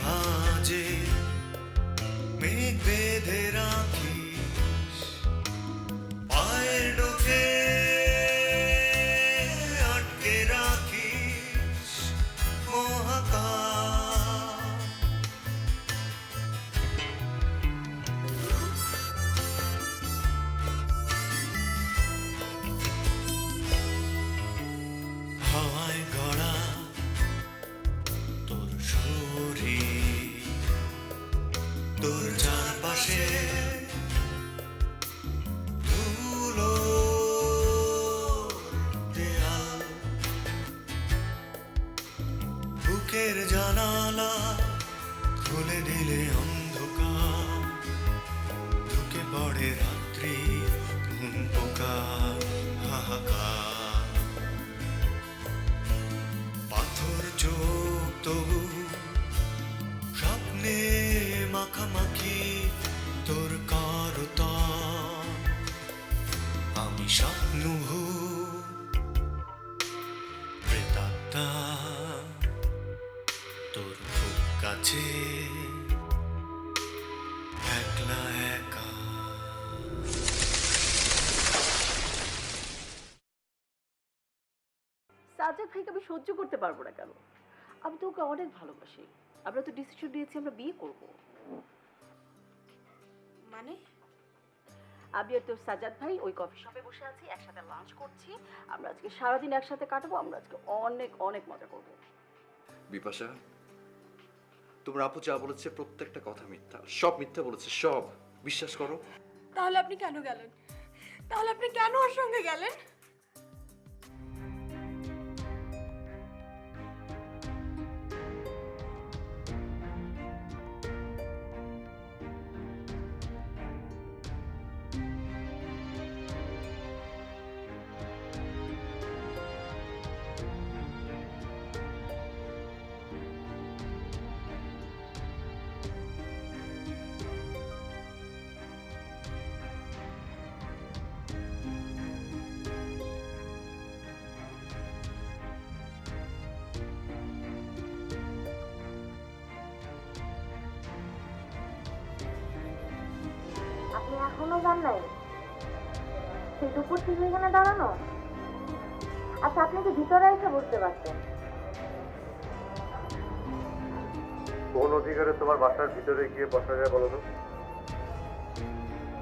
ভাঁজে মেঘ বেঁধে রাখিস পায়ের ডোকে আটকে রাখিস মহাকাশ। হাওয়ায় গড়া তোর শরীর, তোর চারপাশে ধুলো দেয়াল, বুকের জানালা খুলে দিলে অন্ধকার, ঢুকে পড়ে রাত্রি ঘুম পোকা হাহাকার। পাথর চোখ তবু স্বপ্নে মাখামাখি তোর কারতা, আমি স্বপ্ন প্রেতাত্মা তোর খুব কাছে একলা একা। সাজ্জাদ ভাইকে আমি সহ্য করতে পারবো না কেন? আমি তো ওকে অনেক ভালোবাসি। আমরা তো ডিসিশন নিয়েছি আমরা বিয়ে করব। মানে আমি আর তোর সাজ্জাদ ভাই ওই কফি শপে বসে আছি, একসাথে লাঞ্চ করছি। আমরা আজকে সারাদিন একসাথে কাটাবো, আমরা আজকে অনেক অনেক মজা করবো। বিপাশা, তোমার আপু যা বলেছে প্রত্যেকটা কথা মিথ্যা, সব মিথ্যা বলেছে, সব বিশ্বাস করো। তাহলে আপনি কেন গেলেন? তাহলে আপনি কেন ওর সঙ্গে গেলেন? আপনি এখনো যান নাই? সেই দুপুর থেকে এখানে দাঁড়ানো? আচ্ছা, আপনি কি ভিতরে এসে বসতে পারতেন? কোন অধিকারে তোমার বাসার ভিতরে গিয়ে বসা যায় বলো তো?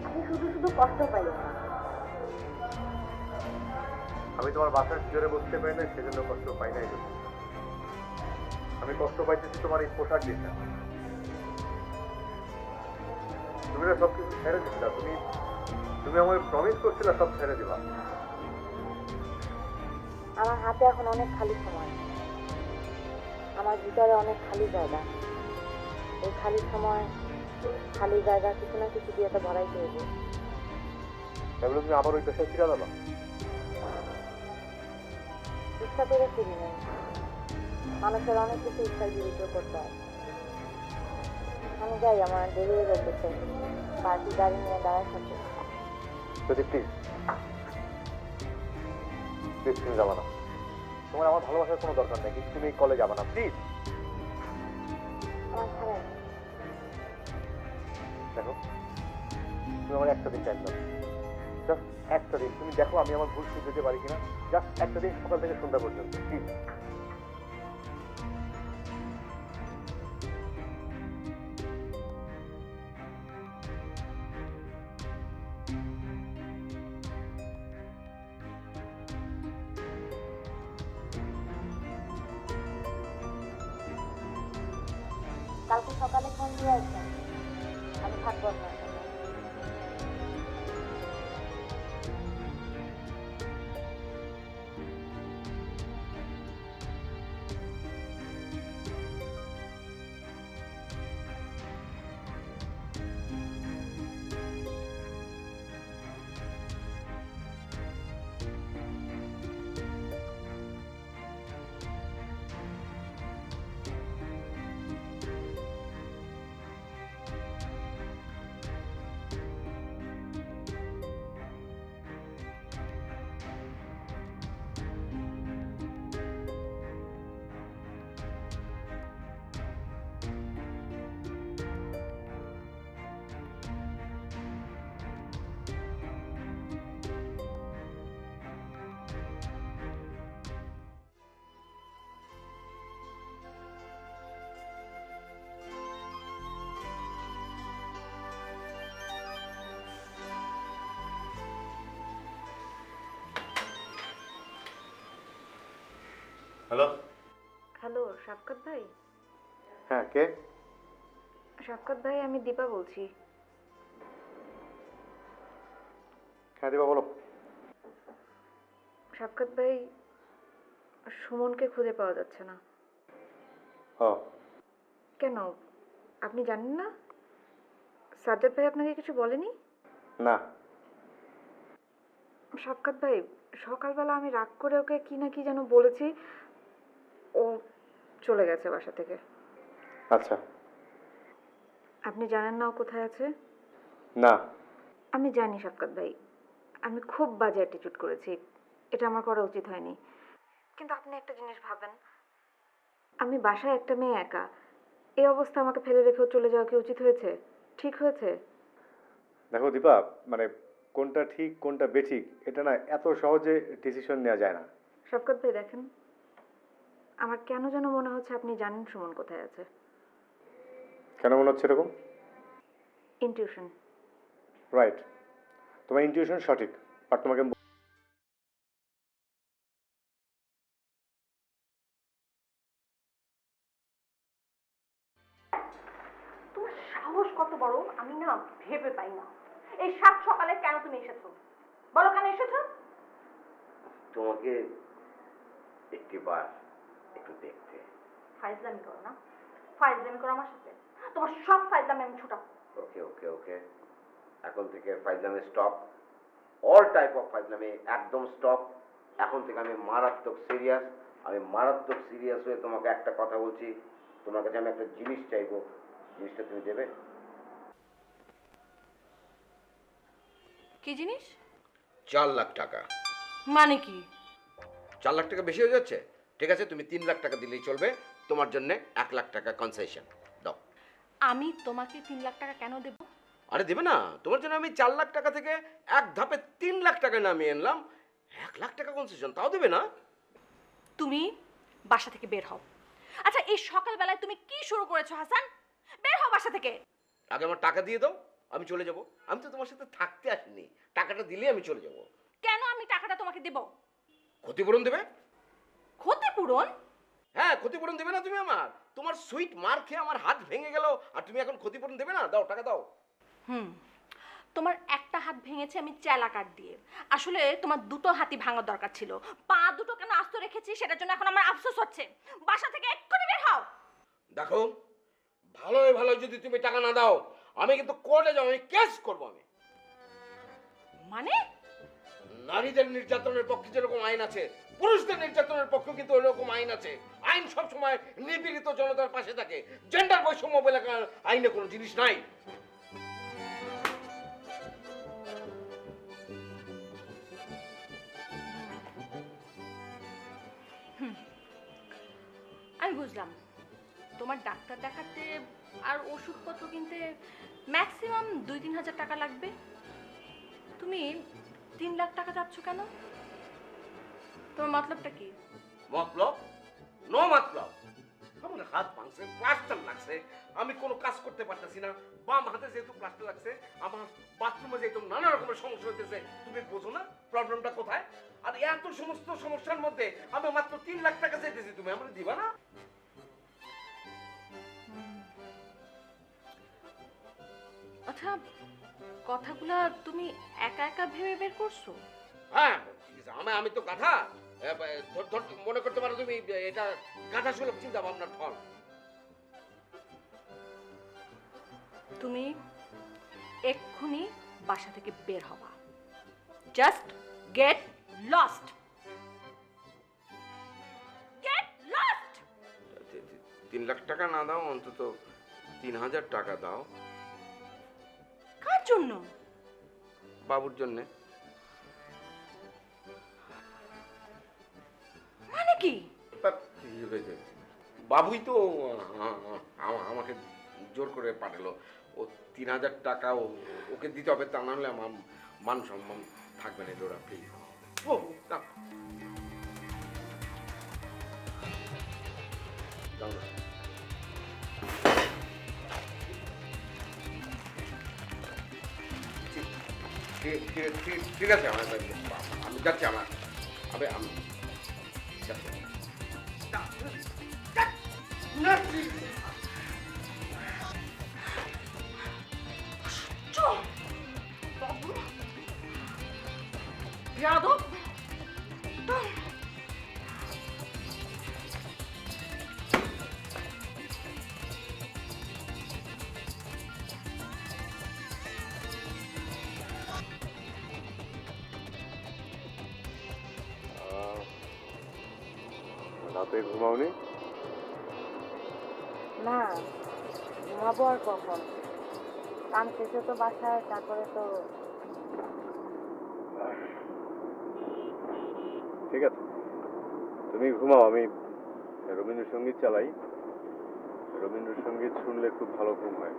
আপনি শুধু শুধু কষ্ট পাইলেন না। আমি তোমার বাসার ভিতরে বসতে পাই না, সেজন্য কষ্ট পাই নাই। আমি কষ্ট পাইতেছি তোমার এই পোশাক দেখে। তুমি না সবকিছু ছেড়ে দিচ্ছিলা, তুমি আমাকে প্রমিস করছিলা সব ছেড়ে দিবা। আমার হাতে এখন অনেক খালি সময়, আমার ভিতরে অনেক খালি জায়গা। এই খালি সময়, খালি জায়গা কিছু না কিছু দিয়ে তো ভরাইতে হবে। তাহলে তুমি আবার ওই পেশায় ফিরে যাবা? ইচ্ছা করে ফিরি নেই, মানুষের অনেক কিছু ইচ্ছায় জীবিত করতে হয়। আমি যাই, আমার দেরি হয়ে যাচ্ছে, পার্টি গাড়ি নিয়ে দাঁড়ায় থাকে। যদি প্লিজ প্লিজ তুমি যাবা না। তোমার আমার ভালোবাসার কোনো দরকার নেই, কিন্তু তুমি এই কলে যাবা না প্লিজ। আমার ছাড়া দেখো, তুমি আমার একটা দিন টাইম দাও, জাস্ট একটা দিন। তুমি দেখো আমি আমার ভুল শুধরে দিতে পারি কিনা। জাস্ট একটা দিন, সকাল থেকে সন্ধ্যা পর্যন্ত প্লিজ। কালকে সকালে ফোন দিয়ে আসবেন, আমি থাকবো আপনার সাথে। হ্যালো হ্যালো শাফকাত ভাই। হ্যাঁ, কে? শাফকাত ভাই, আমি দীপা বলছি। হ্যাঁ দিবা, বলো। শাফকাত ভাই, সুমনকে খুঁজে পাওয়া যাচ্ছে না। ও, কেন, আপনি জানেন না? সাজ্জাদ ভাই আপনাকে কিছু বলেনি? না। শাফকাত ভাই, সকালবেলা আমি রাগ করে ওকে কি না কি যেন বলেছি, ও চলে গেছে বাসা থেকে। আচ্ছা। আপনি জানেন না ও কোথায় আছে? না। আমি জানি শাফকাত ভাই, আমি খুব বাজে অ্যাটিটিউড করেছি, এটা আমার করা উচিত হয়নি। কিন্তু আপনি একটা জিনিস ভাবেন, আমি বাসায় একটা মেয়ে একা, এই অবস্থা আমাকে ফেলে রেখেও চলে যাওয়া কি উচিত হয়েছে? ঠিক হয়েছে? দেখো দীপা, মানে কোনটা ঠিক কোনটা বেঠিক এটা না এত সহজে ডিসিশন নেওয়া যায় না। শাফকাত ভাই দেখেন, আমার কেন যেন মনে হচ্ছে আপনি জানেন সুমন কোথায় আছে। কেন মনে হচ্ছে এরকম? ইনটিউশন। রাইট, তোমার ইনটিউশন সঠিক, আর তোমাকে তোমার সাহস কত বড়, আমি না ভেবে পাই না। এই সাত সকালে কেন তুমি এসেছো? বলো কেন এসেছো? তোমাকে একটিবার একটু দেখতে। ফাইজলামি করো না, ফাইজলামি করো আমার সাথে। তোমার সব ফাইজলামি আমি ছুটাবো। ওকে ওকে ওকে, এখন থেকে ফাইজলামি স্টপ, অল টাইপ অফ ফাইজলামি একদম স্টপ। এখন থেকে আমি মারাত্মক সিরিয়াস, হয়ে তোমাকে একটা কথা বলছি। তোমার কাছে আমি একটা জিনিস চাইবো, জিনিসটা তুমি দেবে? কি জিনিস? 4 লাখ টাকা। মানে কি? 4 লাখ টাকা বেশি হয়ে যাচ্ছে? ঠিক আছে, তুমি 3 লাখ টাকা দিলেই চলবে। তোমার জন্য 1 লাখ টাকা কনসেশন দাও। আমি তোমাকে 3 লাখ টাকা কেন দেব? আরে দেবে না, তোমার জন্য আমি 4 লাখ টাকা থেকে এক ধাপে 3 লাখ টাকা নামিয়ে আনলাম। 1 লাখ টাকা কনসেশন, তাও দেবে না? তুমি বাসা থেকে বের হও। আচ্ছা, এই সকালবেলায় তুমি কি শুরু করেছো হাসান? বের হও বাসা থেকে। আগে আমার টাকা দিয়ে দাও, আমি চলে যাব। আমি তো তোমার সাথে থাকতে আসিনি, টাকাটা দিলে আমি চলে যাব। কেন আমি টাকাটা তোমাকে দেব? ক্ষতিপূরণ দেবে? ক্ষতিপূরণ? হ্যাঁ, ক্ষতিপূরণ দেবে না তুমি আমার? তোমার সুইট মার খেয়ে আমার হাত ভেঙে গেল, আর তুমি এখন ক্ষতিপূরণ দেবে না? দাও, টাকা দাও। তোমার একটা হাত ভেঙেছে আমি চেলা কাট দিয়ে। আসলে তোমার দুটো হাতই ভাঙার দরকার ছিল। পা দুটো কেন আস্ত রেখেছি সেটার জন্য এখন আমার আফসোস হচ্ছে। বাসা থেকে এক্ষুনি বের হও। দেখো, ভালো যদি তুমি টাকা না দাও, আমি কিন্তু কোর্টে যাবো, আমি কেস করবো। আমি মানে? নারীদের নির্যাতনের পক্ষে যেরকম আইন আছে, পুরুষদের নির্যাতনের পক্ষে কিন্তু ওইরকম আইন আছে। আইন সবসময় নিপীড়িত জনতার পাশে থাকে। জেন্ডার বৈষম্য বলে আইনে কোনো জিনিস নাই। আমি বুঝলাম, তোমার ডাক্তার দেখাতে আর ওষুধপত্র কিনতে ম্যাক্সিমাম 2-3 হাজার টাকা লাগবে। তুমি 3 লাখ টাকা চাচ্ছ কেন? তোমার মতলবটা কি? মতলব? নো মতলব। আমার হাত ভাঙছে, প্লাস্টার লাগছে, আমি কোনো কাজ করতে পারতেছি না। বাম হাতে যেহেতু প্লাস্টার লাগছে, আমার বাথরুমে যেহেতু নানা রকমের সমস্যা হইতেছে, তুমি বোঝো না প্রবলেমটা কোথায়? আর এত সমস্ত সমস্যার মধ্যে আমি মাত্র 3 লাখ টাকা চাইতেছি, তুমি আমার দিবা না? আচ্ছা, কথাগুলা তুমি একা একা ভেবে বের করছো? হ্যাঁ, ঠিক আছে, আমি তো গাধা। মনে করতে পারো তুমি এটা গাধা সুলভ চিন্তা ভাবনার ফল। তুমি এক্ষুনি বাসা থেকে বের হবা। Just get lost. Get lost. 3 lakh টাকা না দাও, অন্তত 3000 টাকা দাও। কার জন্য? বাবুর জন্য। মানে কি? বাবুই তো আমাকে জোর করে পাঠালো। ও 3000 টাকা ওকে দিতে হবে, তা না হলে আমার মান সম্মান থাকবে না। ডোরা প্লিজ। ও না, দাও না। ঠিক আছে, আমি যাচ্ছি। আমি যাচ্ছি। চল বাবু যাদব রাতে ঘুমাওনি? না, ঘুমাবো আর কখন? কাম শেষে তো বাসায়, তারপরে তো ঠিক আছে, তুমি ঘুমাও। আমি রবীন্দ্রসঙ্গীত চালাই। রবীন্দ্রসঙ্গীত শুনলে খুব ভালো ঘুম হয়।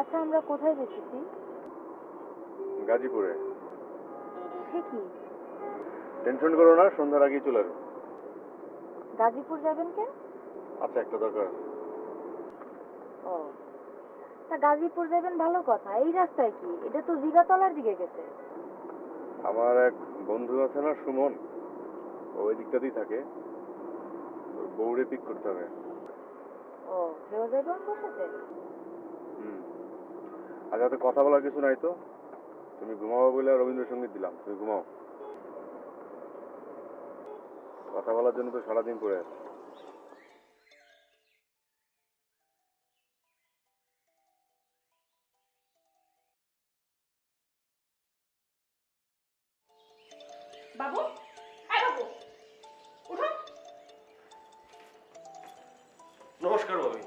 আচ্ছা, আমরা কোথায় যেতেছি? গাজীপুরে। সে কি? টেনশন করো না, সন্ধ্যার আগেই চলে আসবো। গাজীপুর যাবেন কেন? আচ্ছা, একটা দরকার আছে। ও, তা গাজীপুর যাবেন ভালো কথা। এই রাস্তায় কি? এটা তো জিগাতলার দিকে গেছে। আমার এক বন্ধু আছে না, সুমন, ও ওই দিকটাতেই থাকে। তোর বউরে পিক করতে হবে। ও, কেউ যাবে আমার সাথে? আজ হাতে কথা বলার কিছু নাই তো। তুমি ঘুমাবো বলে রবীন্দ্রসঙ্গীত দিলাম, তুমি ঘুমাও। কথা বলার জন্য তো সারাদিন পড়ে আছে। বাবু এই বাবু উঠো। নমস্কার ভাবি,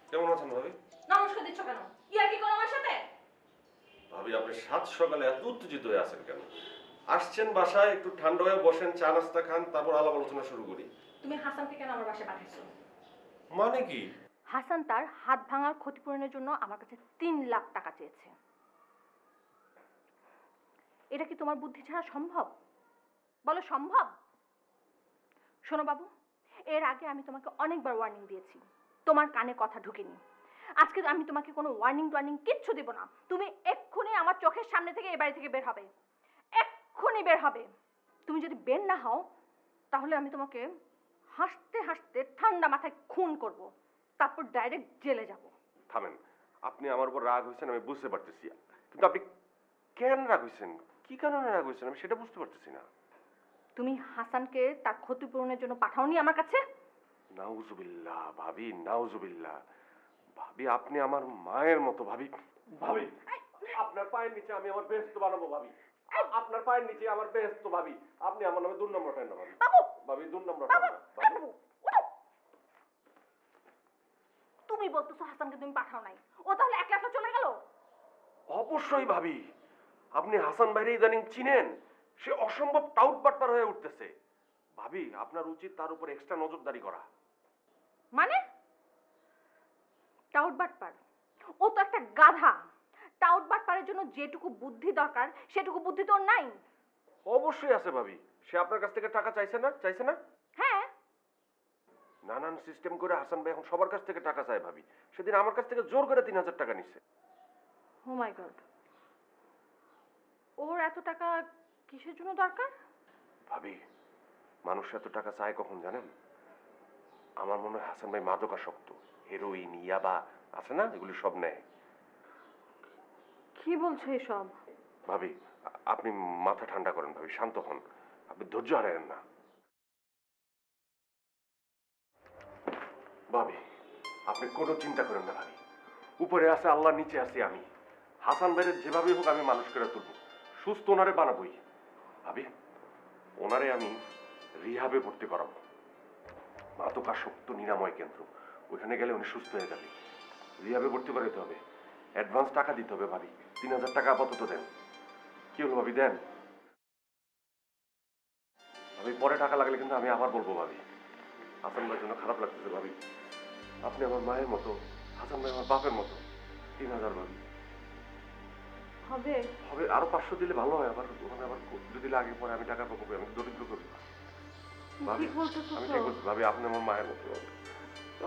কেমন আছেন ভাবি? নমস্কার দিচ্ছ কেন? ইয়ার কি করো আমার সাথে? ভাবি আপনি সাত সকালে এত উত্তেজিত হয়ে আছেন কেন? আসছেন বাসায়, একটু ঠান্ডা হয়ে বসেন, চা নাস্তা খান, তারপর আলাপ আলোচনা শুরু করি। তুমি হাসানকে কেন আমার বাসায় পাঠিয়েছো? মানে কি? হাসান তার হাত ভাঙার ক্ষতিপূরণের জন্য আমার কাছে 3 লাখ টাকা চেয়েছে। এটা কি তোমার বুদ্ধি ছাড়া সম্ভব? বলো সম্ভব? শোনো বাবু, এর আগে আমি তোমাকে অনেকবার ওয়ার্নিং দিয়েছি, তোমার কানে কথা ঢুকেনি। আজকে আমি তোমাকে কোনো ওয়ার্নিং কিচ্ছু দেব না। তুমি এক্ষুনি আমার চোখের সামনে থেকে এই বাড়ি থেকে বের হবে, এক্ষুনি বের হবে। তুমি যদি বের না হও তাহলে আমি তোমাকে হাসতে হাসতে ঠান্ডা মাথায় খুন করব, তারপর ডাইরেক্ট জেলে যাব। থামেন, আপনি আমার উপর রাগ হয়েছেন আমি বুঝতে পারতেছি, কিন্তু আপনি কেন রাগ হয়েছেন, কি কারণে রাগ হয়েছেন আমি সেটা বুঝতে পারতেছি না। তুমি হাসানকে তার ক্ষতিপূরণের জন্য পাঠাওনি আমার কাছে? নাউজুবিল্লাহ ভাবি, নাউজুবিল্লাহ ভাবি, আপনি আমার মায়ের মতো ভাবি। ভাবি, আপনার পায়ের নিচে আমি আমার বেহেশত বানাবো ভাবি। আপনার পায়ের নিচে আমার বেহেশত ভাবি। আপনি আমার নামে 2 নম্বর টাইম না ভাবি। ভাবি 2 নম্বর টাইম না ভাবি। তুমি বলতেছো হাসানকে তুমি পাঠাও নাই, ও তাহলে একলা একলা চলে গেল? অবশ্যই ভাবি, আপনি হাসান ভাইরে ইদানিং চিনেন? সে অসম্ভব টাউট বাটপার হয়ে উঠতেছে ভাবি। আপনার উচিত তার উপর এক্সট্রা নজরদারি করা। মানে টাউট বাটপার? ও তো একটা গাধা। টাউট বাটপারের জন্য যেটুকু বুদ্ধি দরকার সেটুকু বুদ্ধি তো ওর নাই। অবশ্যই আছে ভাবি। সে আপনার কাছ থেকে টাকা চাইছে না? চাইছে না? হ্যাঁ, নানান সিস্টেম করে হাসান ভাই এখন সবার কাছ থেকে টাকা চায় ভাবি। সেদিন আমার কাছ থেকে জোর করে 3000 টাকা নিচ্ছে। ও মাই গড, ওর এত টাকা কিসের জন্য দরকার? ভাবি, মানুষ এত টাকা চায় কখন জানেন? আমার মনে হয় হাসান ভাই মাদকাসক্ত, হেরোইন, ইয়াবা আছে না, এগুলি সব নেয়। কি বলছো এসব? ভাবি আপনি মাথা ঠান্ডা করেন ভাবি, শান্ত হন, আপনি ধৈর্য হারায়েন না। ভাবি আপনি কোনো চিন্তা করেন না ভাবি, উপরে আছে আল্লাহ, নিচে আছি আমি। হাসান ভাইয়ের যেভাবেই হোক আমি মানুষ করে তুলব, সুস্থ ওনারে বানাবই। ভাবি ওনারে আমি রিহাবে ভর্তি করাবো, মাদকাসক্ত নিরাময় কেন্দ্র, ওইখানে গেলে উনি সুস্থ হয়ে যাবে। রিহাবে ভর্তি করাইতে হবে, অ্যাডভান্স টাকা দিতে হবে ভাবি। 3000 টাকা আপাতত দেন। কি হলো ভাবি, দেন ভাবি, পরে টাকা লাগলে কিন্তু আমি আবার বলবো ভাবি। হাসান ভাইয়ের জন্য খারাপ লাগতেছে ভাবি, আপনি আমার মায়ের মতো, হাসান ভাই আমার বাপের মতো। 3000 ভাবি হবে হবে, আরো 500 দিলে ভালো হয়। আবার ওখানে আবার যদি লাগে পরে আমি টাকা পাবো, আমি দরিদ্র করবো ভাবি। ঠিক বলতেছো আমি তো? ঠিক বলছি ভাবি, আপনি আমার মায়ের মতো ভাবি,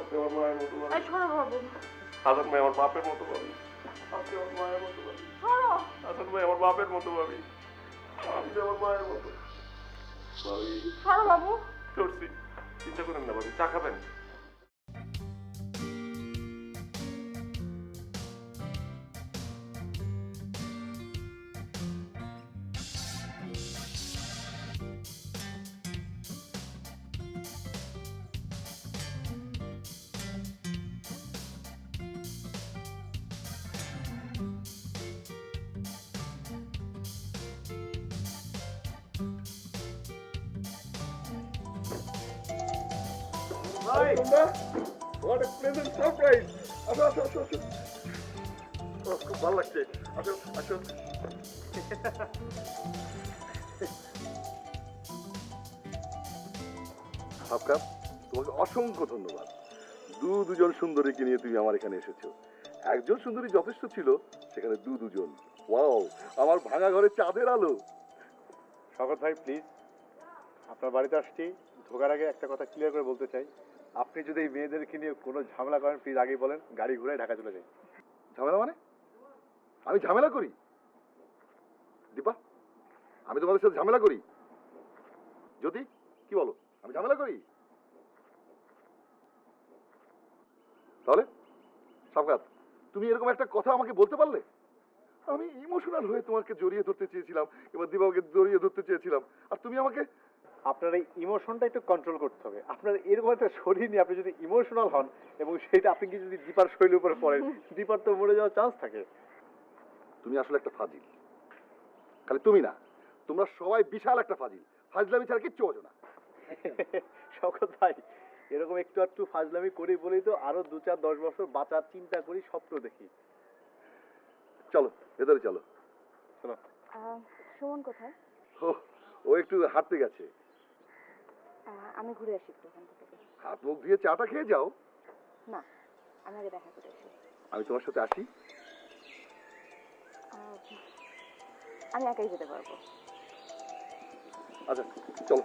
আপনি আমার মায়ের মতো ভাবি। এই সরো বাবু, হাসান ভাই আমার বাপের মতো ভাবি, আপনি আমার মায়ের মতো ভাবি। সরো। হাসান ভাই আমার বাপের মতো ভাবি, আপনি আমার মায়ের মতো। ভাবি সরো বাবু। করছি, চিন্তা করেন না ভাবি, চা খাবেন? ভাই হোয়াট এ প্লেজেন্ট সারপ্রাইজ। আসো আসো আসো আসো। খুব ভালো লাগছে, আসো আসো। সাবকাপ, তোমাকে অসংখ্য ধন্যবাদ। দুজন সুন্দরীকে নিয়ে তুমি আমার এখানে এসেছো। একজন সুন্দরী যথেষ্ট ছিল, সেখানে দুজন। ওয়াও, আমার ভাঙা ঘরে চাঁদের আলো। শওকত ভাই প্লিজ, আপনার বাড়িতে আসছি, ঢোকার আগে একটা কথা ক্লিয়ার করে বলতে চাই, আপনি যদি এই মেয়েদেরকে নিয়ে কোনো ঝামেলা করেন প্লিজ আগেই বলেন, গাড়ি ঘুরে ঢাকা চলে যাই। ঝামেলা মানে? আমি ঝামেলা করি? দীপা, আমি তোমাদের সাথে ঝামেলা করি? যদি কি বলো, আমি ঝামেলা করি? তাহলে সাবকাত, তুমি এরকম একটা কথা আমাকে বলতে পারলে? আমি ইমোশনাল হয়ে তোমাকে জড়িয়ে ধরতে চেয়েছিলাম, এবার দীপাকে জড়িয়ে ধরতে চেয়েছিলাম, আর তুমি আমাকে। আপনার এই ইমোশনটা একটু কন্ট্রোল করতে হবে। আপনার এরকম একটা শরীর নিয়ে আপনি যদি ইমোশনাল হন এবং সেটা আপনি কি যদি দীপার শরীরের উপরে পড়েন, দীপার তো মরে যাওয়ার চান্স থাকে। তুমি আসলে একটা ফাজিল। খালি তুমি না, তোমরা সবাই বিশাল একটা ফাজিল। ফাজলামি ছাড়া কিচ্ছু বোঝো না। শওকত ভাই, এরকম একটু একটু ফাজলামি করি বলেই তো আরো 2-4-10 বছর বাঁচার চিন্তা করি, স্বপ্ন দেখি। চলো ভেতরে চলো। চলো। সুমন কোথায়? ও ও একটু হাঁটতে গেছে। আমি ঘুরে আসি একটু ওখান থেকে। হাত মুখ দিয়ে চাটা খেয়ে যাও। না, আমি আগে দেখা করে আসি। আমি তোমার সাথে আসি। আমি একাই যেতে পারবো। আচ্ছা চলো।